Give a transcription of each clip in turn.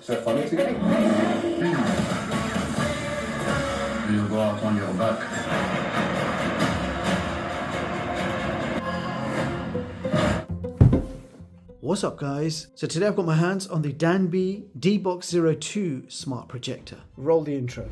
So funny to me. You go out on your back. What's up guys? So today I've got my hands on the Dangbei DBOX02 smart projector. Roll the intro.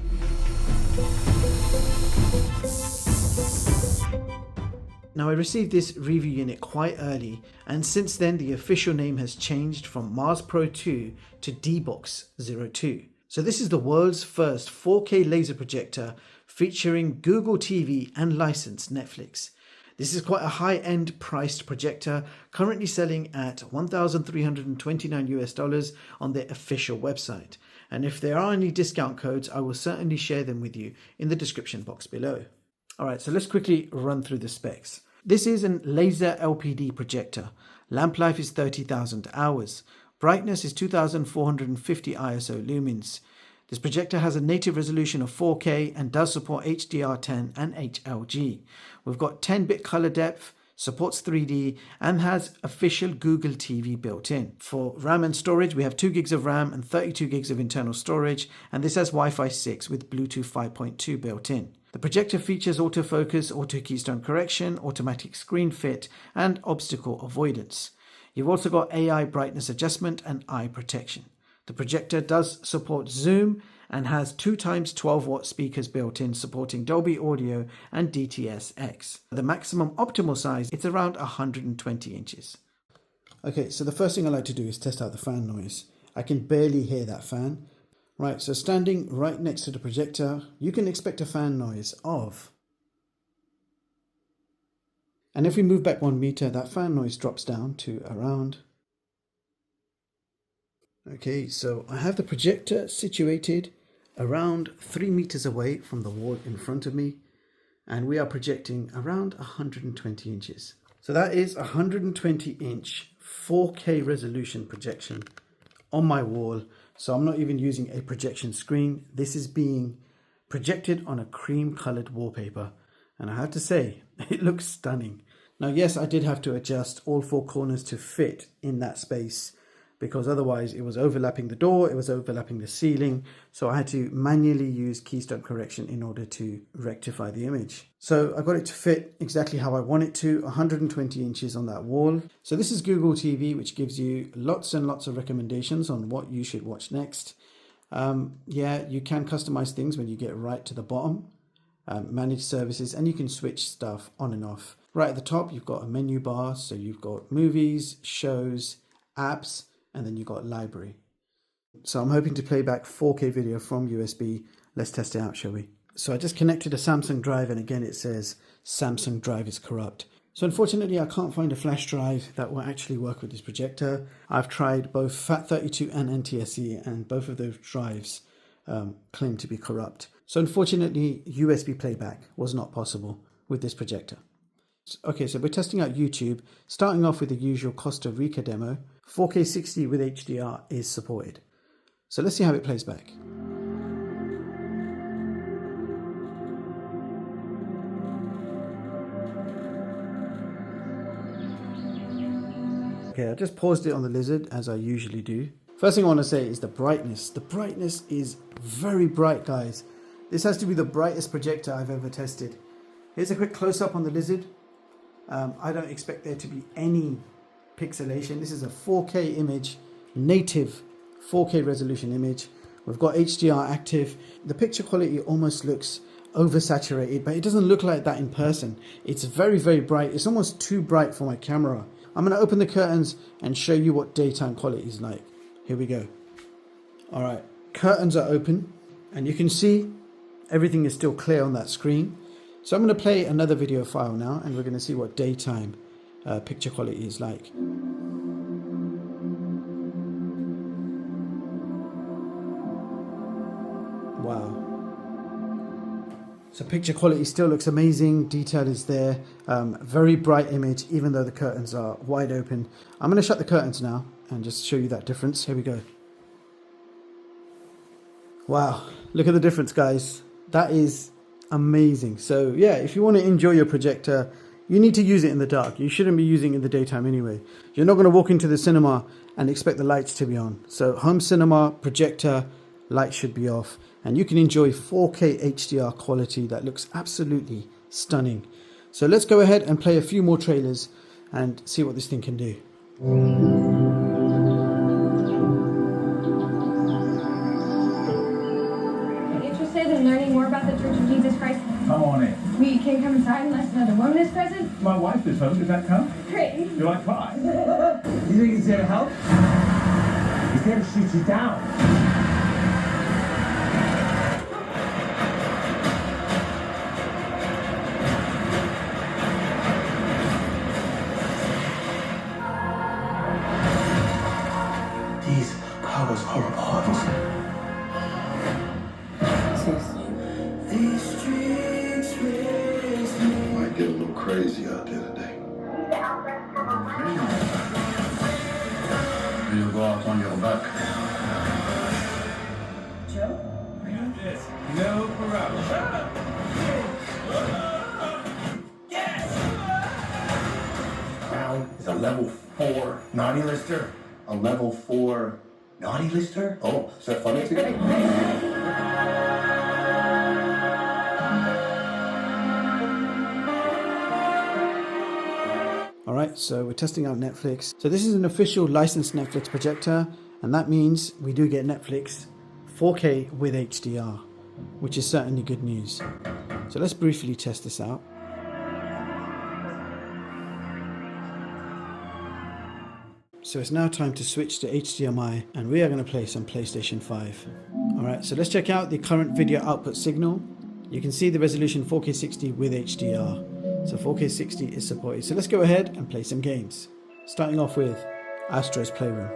Now I received this review unit quite early, and since then the official name has changed from Mars Pro 2 to DBOX02. So this is the world's first 4K laser projector featuring Google TV and licensed Netflix. This is quite a high-end priced projector, currently selling at $1,329 on their official website. And if there are any discount codes, I will certainly share them with you in the description box below. Alright, so let's quickly run through the specs. This is a laser LPD projector. Lamp life is 30,000 hours. Brightness is 2450 ISO Lumens. This projector has a native resolution of 4K and does support HDR10 and HLG. We've got 10-bit color depth, supports 3D, and has official Google TV built in. For RAM and storage, we have 2 gigs of RAM and 32 gigs of internal storage, and this has Wi-Fi 6 with Bluetooth 5.2 built in. The projector features autofocus, auto keystone correction, automatic screen fit, and obstacle avoidance. You've also got AI brightness adjustment and eye protection. The projector does support zoom and has 2x 12-watt speakers built in, supporting Dolby audio and dtsx. The maximum optimal size, it's around 120 inches. Okay, so the first thing I like to do is test out the fan noise. I can barely hear that fan. Right, so standing right next to the projector, you can expect a fan noise of... And if we move back 1 meter, that fan noise drops down to around... Okay, so I have the projector situated around 3 meters away from the wall in front of me, and we are projecting around 120 inches. So that is 120 inch 4K resolution projection on my wall. So I'm not even using a projection screen. This is being projected on a cream colored wallpaper, and I have to say, it looks stunning. Now, yes, I did have to adjust all 4 corners to fit in that space, because otherwise it was overlapping the door, it was overlapping the ceiling. So I had to manually use keystone correction in order to rectify the image. So I got it to fit exactly how I want it to, 120 inches on that wall. So this is Google TV, which gives you lots and lots of recommendations on what you should watch next. Yeah, you can customize things when you get right to the bottom, manage services, and you can switch stuff on and off. Right at the top, you've got a menu bar. So you've got movies, shows, apps, and then you've got library. So I'm hoping to play back 4K video from USB. Let's test it out, shall we? So I just connected a Samsung drive, and again it says Samsung drive is corrupt. So unfortunately I can't find a flash drive that will actually work with this projector. I've tried both FAT32 and NTSC, and both of those drives claim to be corrupt. So unfortunately USB playback was not possible with this projector. Okay, so we're testing out YouTube, starting off with the usual Costa Rica demo. 4K 60 with HDR is supported. So let's see how it plays back. Okay, I just paused it on the Lizard as I usually do. First thing I want to say is the brightness. The brightness is very bright, guys. This has to be the brightest projector I've ever tested. Here's a quick close-up on the Lizard. I don't expect there to be any pixelation. This is a 4K image, native 4K resolution image. We've got HDR active. The picture quality almost looks oversaturated, but it doesn't look like that in person. It's very, very bright. It's almost too bright for my camera. I'm going to open the curtains and show you what daytime quality is like. Here we go. All right, curtains are open, and you can see everything is still clear on that screen. So I'm going to play another video file now, and we're going to see what daytime picture quality is like. Wow. So picture quality still looks amazing. Detail is there. Very bright image, even though the curtains are wide open. I'm going to shut the curtains now and just show you that difference. Here we go. Wow. Look at the difference, guys. That is amazing. So yeah, if you want to enjoy your projector, you need to use it in the dark. You shouldn't be using it in the daytime anyway. You're not going to walk into the cinema and expect the lights to be on. So home cinema, projector, lights should be off. And you can enjoy 4K HDR quality that looks absolutely stunning. So let's go ahead and play a few more trailers and see what this thing can do. Interested in learning more about the Church of Jesus Christ? Come on in. We can't come inside unless another woman is present? My wife is home. Does that count? Great. You like pie? You think he's here to help? He's here to shoot you down. These colors are reports. Might get a little crazy out there today. You'll go out on your back. No paralysis. Brown is a level 4 naughty lister. A level 4 naughty lister? Oh, is that funny to you? Alright, so we're testing out Netflix. So this is an official licensed Netflix projector, and that means we do get Netflix 4K with HDR, which is certainly good news. So let's briefly test this out. So it's now time to switch to HDMI, and we are going to play some PlayStation 5. Alright, so let's check out the current video output signal. You can see the resolution 4K 60 with HDR. So 4K 60 is supported. So let's go ahead and play some games. Starting off with Astro's Playroom.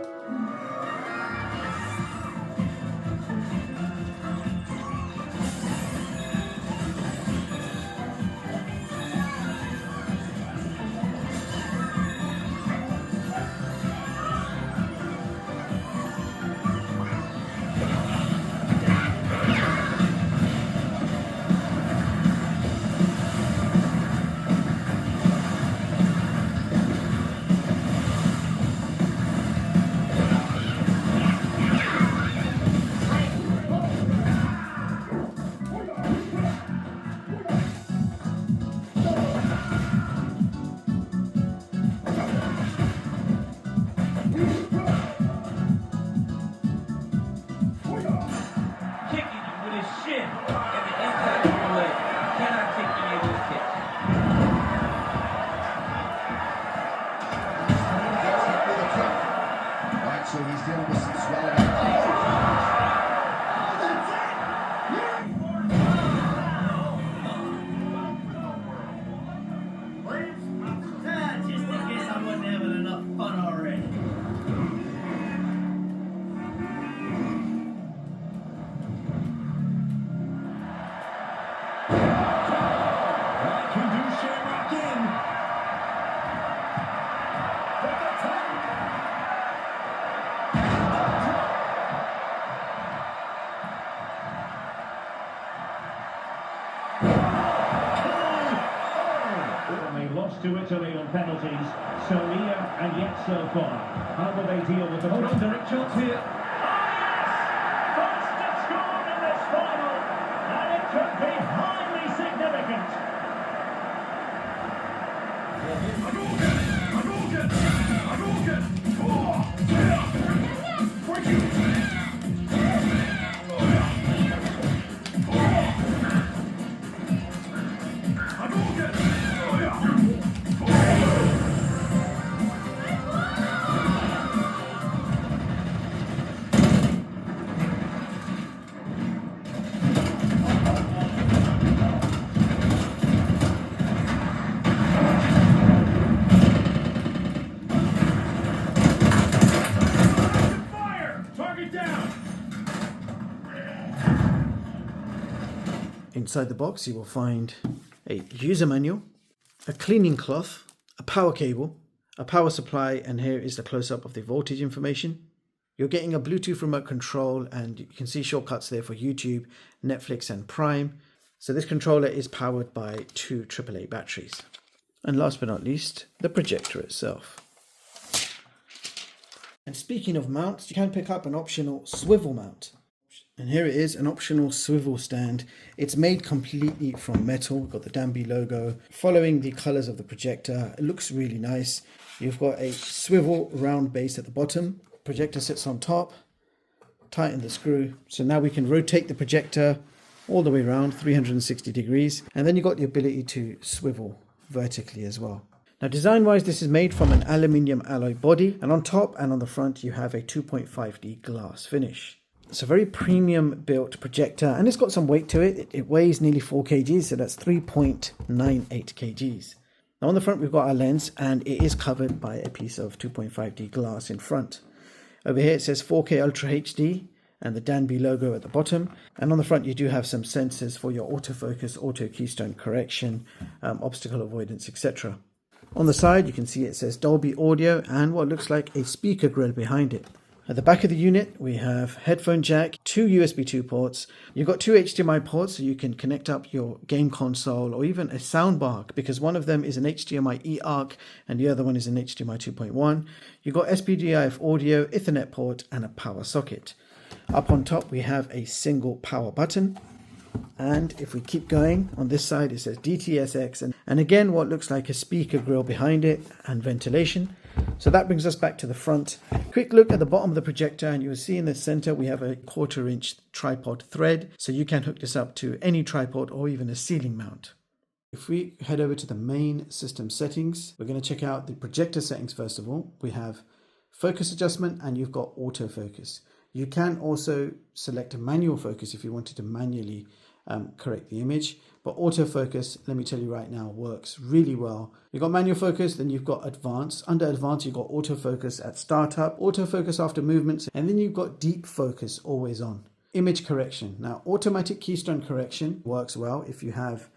So he's dealing with some swelling. Just in case I wasn't having enough fun already. Can do Shamrock in. They lost to Italy on penalties, so near and yet so far. How will they deal with the Derek Schultz here? First to score in this final, and it could be highly significant. Inside the box you will find a user manual, a cleaning cloth, a power cable, a power supply, and here is the close-up of the voltage information. You're getting a Bluetooth remote control, and you can see shortcuts there for YouTube, Netflix and Prime. So this controller is powered by two AAA batteries. And last but not least, the projector itself. And speaking of mounts, you can pick up an optional swivel mount. And here it is, an optional swivel stand. It's made completely from metal. We've got the Dangbei logo following the colors of the projector. It looks really nice. You've got a swivel round base at the bottom. Projector sits on top. Tighten the screw. So now we can rotate the projector all the way around 360 degrees. And then you've got the ability to swivel vertically as well. Now design wise, this is made from an aluminium alloy body, and on top and on the front you have a 2.5D glass finish. It's a very premium built projector, and it's got some weight to it. It weighs nearly 4 kgs, so that's 3.98 kgs. Now on the front we've got our lens, and it is covered by a piece of 2.5D glass in front. Over here it says 4K Ultra HD and the Dangbei logo at the bottom. And on the front you do have some sensors for your autofocus, auto keystone correction, obstacle avoidance, etc. On the side you can see it says Dolby audio and what looks like a speaker grill behind it. At the back of the unit we have headphone jack, 2 USB 2 ports. You've got 2 HDMI ports so you can connect up your game console or even a soundbar, because one of them is an HDMI eARC and the other one is an HDMI 2.1. You've got SPDIF audio, Ethernet port and a power socket. Up on top we have a single power button. And if we keep going, on this side it says dtsx and again what looks like a speaker grill behind it and ventilation. So that brings us back to the front. Quick look at the bottom of the projector and you will see in the center we have a 1/4 inch tripod thread, so you can hook this up to any tripod or even a ceiling mount. If we head over to the main system settings, we're going to check out the projector settings first of all. We have focus adjustment and you've got autofocus. You can also select a manual focus if you wanted to manually correct the image, but autofocus, let me tell you right now, works really well. You've got manual focus, then you've got advanced. Under advanced you've got autofocus at startup, autofocus after movements, and then you've got deep focus always on. Image correction. Now automatic keystone correction works well if you have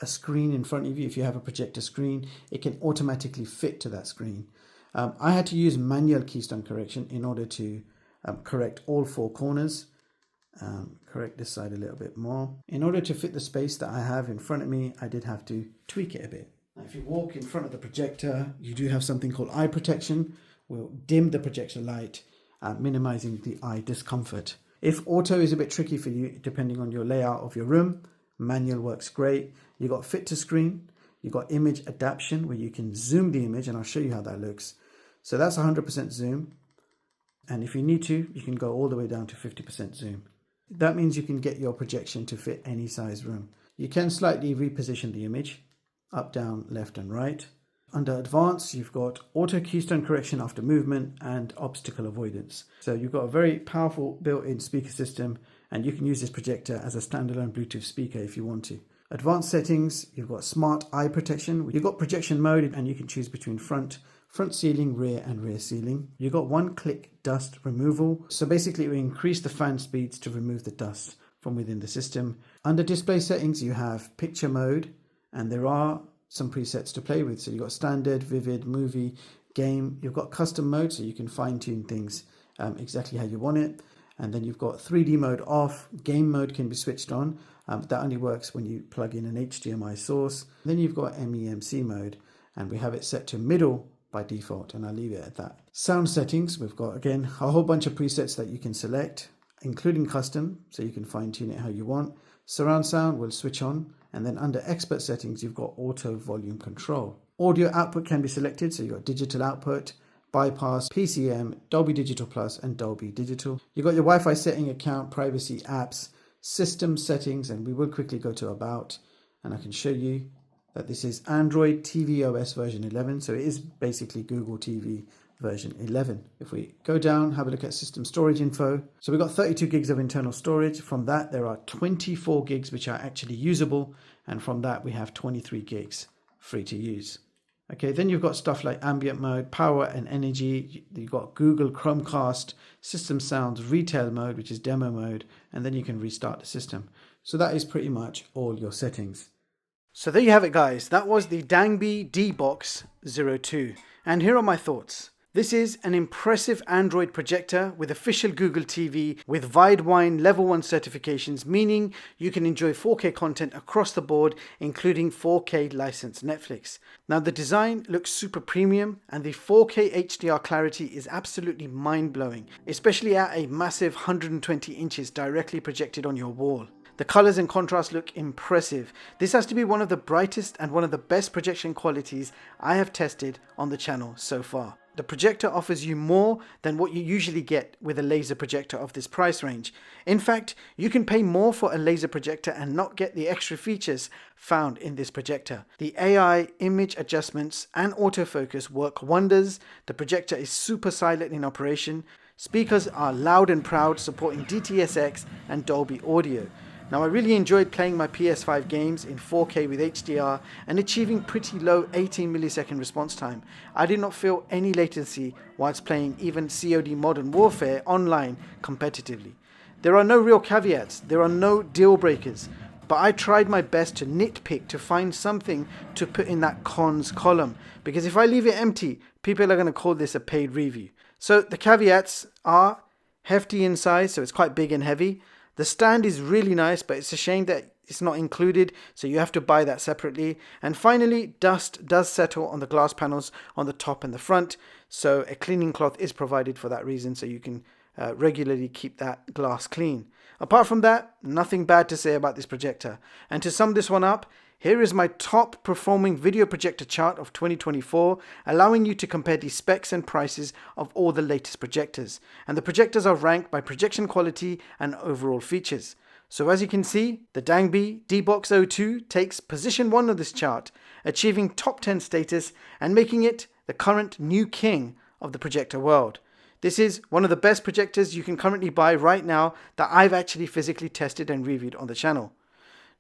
a screen in front of you. If you have a projector screen, it can automatically fit to that screen. I had to use manual keystone correction in order to correct all 4 corners. Correct this side a little bit more. In order to fit the space that I have in front of me, I did have to tweak it a bit. Now, if you walk in front of the projector, you do have something called eye protection. We'll dim the projector light, minimizing the eye discomfort. If auto is a bit tricky for you, depending on your layout of your room, manual works great. You've got fit to screen. You've got image adaptation, where you can zoom the image, and I'll show you how that looks. So that's 100% zoom. And if you need to, you can go all the way down to 50% zoom. That means you can get your projection to fit any size room. You can slightly reposition the image, up, down, left and right. Under advanced, you've got auto keystone correction after movement and obstacle avoidance. So you've got a very powerful built-in speaker system, and you can use this projector as a standalone Bluetooth speaker if you want to. Advanced settings, you've got smart eye protection. You've got projection mode and you can choose between front ceiling, rear and rear ceiling. You've got one-click dust removal. So basically we increase the fan speeds to remove the dust from within the system. Under display settings, you have picture mode, and there are some presets to play with. So you've got standard, vivid, movie, game. You've got custom mode, so you can fine-tune things exactly how you want it. And then you've got 3D mode off. Game mode can be switched on. But that only works when you plug in an HDMI source. Then you've got MEMC mode, and we have it set to middle by default, and I'll leave it at that. Sound settings, we've got again a whole bunch of presets that you can select, including custom, so you can fine tune it how you want. Surround sound will switch on, and then under expert settings you've got auto volume control. Audio output can be selected, so you've got digital output, bypass, PCM, Dolby Digital Plus and Dolby Digital. You've got your Wi-Fi setting, account, privacy, apps, system settings, and we will quickly go to about, and I can show you that this is Android tvOS version 11, so it is basically Google TV version 11. If we go down, have a look at system storage info. So we've got 32 gigs of internal storage. From that, there are 24 gigs which are actually usable, and from that we have 23 gigs free to use. Okay, then you've got stuff like ambient mode, power and energy. You've got Google Chromecast, system sounds, retail mode, which is demo mode, and then you can restart the system. So that is pretty much all your settings. So there you have it, guys. That was the Dangbei DBOX02. And here are my thoughts. This is an impressive Android projector with official Google TV with Widewine Level 1 certifications, meaning you can enjoy 4K content across the board, including 4K licensed Netflix. Now the design looks super premium and the 4K HDR clarity is absolutely mind-blowing, especially at a massive 120 inches directly projected on your wall. The colors and contrast look impressive. This has to be one of the brightest and one of the best projection qualities I have tested on the channel so far. The projector offers you more than what you usually get with a laser projector of this price range. In fact, you can pay more for a laser projector and not get the extra features found in this projector. The AI image adjustments and autofocus work wonders. The projector is super silent in operation. Speakers are loud and proud, supporting dtsx and Dolby audio. Now I really enjoyed playing my PS5 games in 4K with HDR and achieving pretty low 18 millisecond response time. I did not feel any latency whilst playing even COD Modern Warfare online competitively. There are no real caveats, there are no deal breakers, but I tried my best to nitpick to find something to put in that cons column, because if I leave it empty, people are going to call this a paid review. So the caveats are hefty in size, so it's quite big and heavy. The stand is really nice, but it's a shame that it's not included, so you have to buy that separately. And finally, dust does settle on the glass panels on the top and the front, so a cleaning cloth is provided for that reason, so you can regularly keep that glass clean. Apart from that, nothing bad to say about this projector. And to sum this one up, here is my top performing video projector chart of 2024, allowing you to compare the specs and prices of all the latest projectors. And the projectors are ranked by projection quality and overall features. So as you can see, the Dangbei DBOX02 takes position 1 of this chart, achieving top 10 status and making it the current new king of the projector world. This is one of the best projectors you can currently buy right now that I've actually physically tested and reviewed on the channel.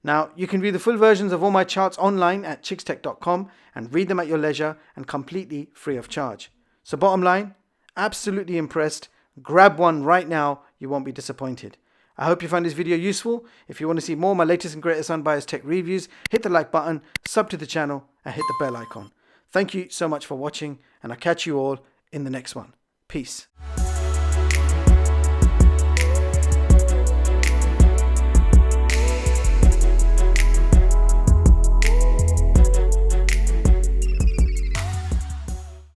Now, you can view the full versions of all my charts online at chixtech.com and read them at your leisure and completely free of charge. So bottom line, absolutely impressed. Grab one right now, you won't be disappointed. I hope you found this video useful. If you want to see more of my latest and greatest unbiased tech reviews, hit the like button, sub to the channel and hit the bell icon. Thank you so much for watching and I'll catch you all in the next one. Peace.